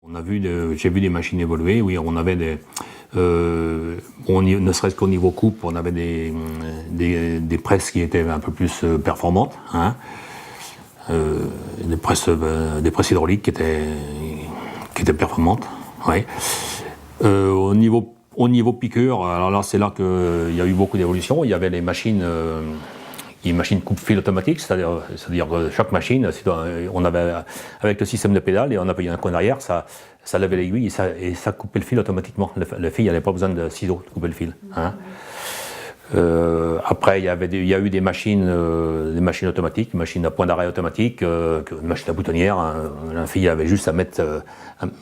J'ai vu des machines évoluer, oui, on avait ne serait-ce qu'au niveau coupe, on avait des presses qui étaient un peu plus performantes, hein, des presses hydrauliques qui étaient performantes, ouais. Au niveau piqûre, alors là c'est là qu'il y a eu beaucoup d'évolution. Il y avait les machines coupe-fil automatique, c'est-à-dire que chaque machine, on avait avec le système de pédale et on appuyait un coin derrière, ça levait l'aiguille et ça coupait le fil automatiquement. Le fil, il n'y avait pas besoin de ciseaux pour couper le fil, hein. Après, il y a eu des machines automatiques, une machine à point d'arrêt automatique, une machine à boutonnière. La fille avait juste à mettre,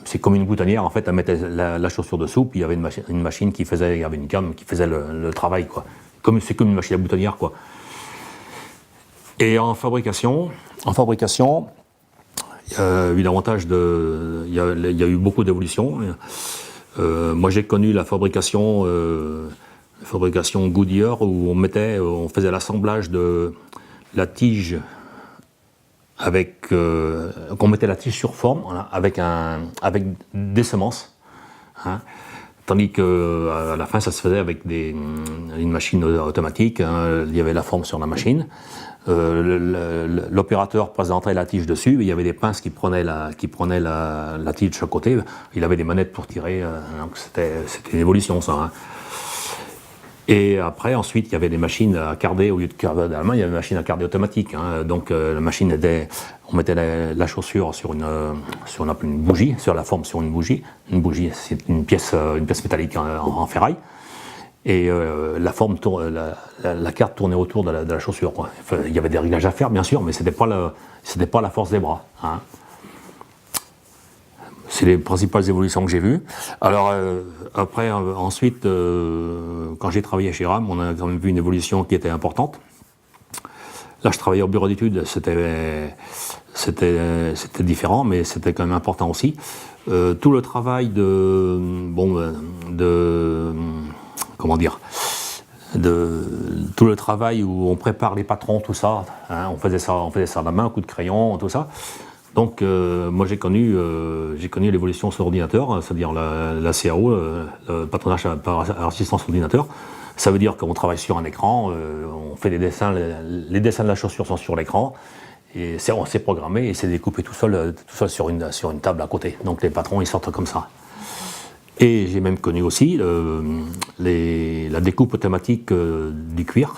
c'est comme une boutonnière en fait, à mettre la chaussure dessous, puis il y avait une machine qui faisait, il y avait une cam qui faisait le travail, quoi. C'est comme une machine à boutonnière, quoi. Et en fabrication, il y a eu l'avantage il y a eu beaucoup d'évolutions. Moi, j'ai connu la fabrication Goodyear où on faisait l'assemblage de la tige qu'on mettait la tige sur forme, voilà, avec des semences, hein. Tandis qu'à la fin, ça se faisait avec une machine automatique, hein. Il y avait la forme sur la machine. L'opérateur présentait la tige dessus, et il y avait des pinces qui prenaient la tige de chaque côté. Il avait des manettes pour tirer, donc c'était une évolution, ça, hein. Et après, ensuite, il y avait des machines à carder au lieu de carder d'allemand, il y avait une machine à carder automatique, hein. Donc la machine on mettait la chaussure sur une bougie, sur la forme sur une bougie. Une bougie, c'est une pièce métallique en ferraille. Et la carte tournait autour de la chaussure, quoi. Enfin, il y avait des réglages à faire, bien sûr, mais c'était pas la force des bras, hein. C'est les principales évolutions que j'ai vues. Alors après, ensuite, quand j'ai travaillé chez RAM, on a quand même vu une évolution qui était importante. Là, je travaillais au bureau d'études, c'était différent, mais c'était quand même important aussi. Tout le travail tout le travail où on prépare les patrons, tout ça, hein, on faisait ça à la main, coup de crayon, tout ça. Donc moi j'ai connu l'évolution sur ordinateur, c'est-à-dire la CAO, le patronage par assistance ordinateur. Ça veut dire qu'on travaille sur un écran, on fait des dessins, les dessins de la chaussure sont sur l'écran, et on s'est programmé et c'est découpé tout seul sur une table à côté. Donc les patrons ils sortent comme ça. Et j'ai même connu aussi la découpe automatique du cuir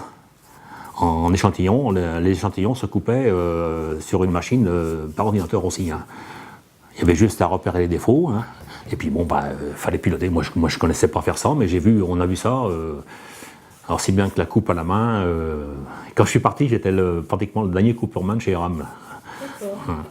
en échantillons. Les échantillons se coupaient sur une machine par ordinateur aussi, hein. Il y avait juste à repérer les défauts, hein. Et puis bon, fallait piloter. Moi je connaissais pas faire ça, mais on a vu ça. Alors si bien que la coupe à la main, quand je suis parti, j'étais pratiquement le dernier couperman chez RAM. D'accord.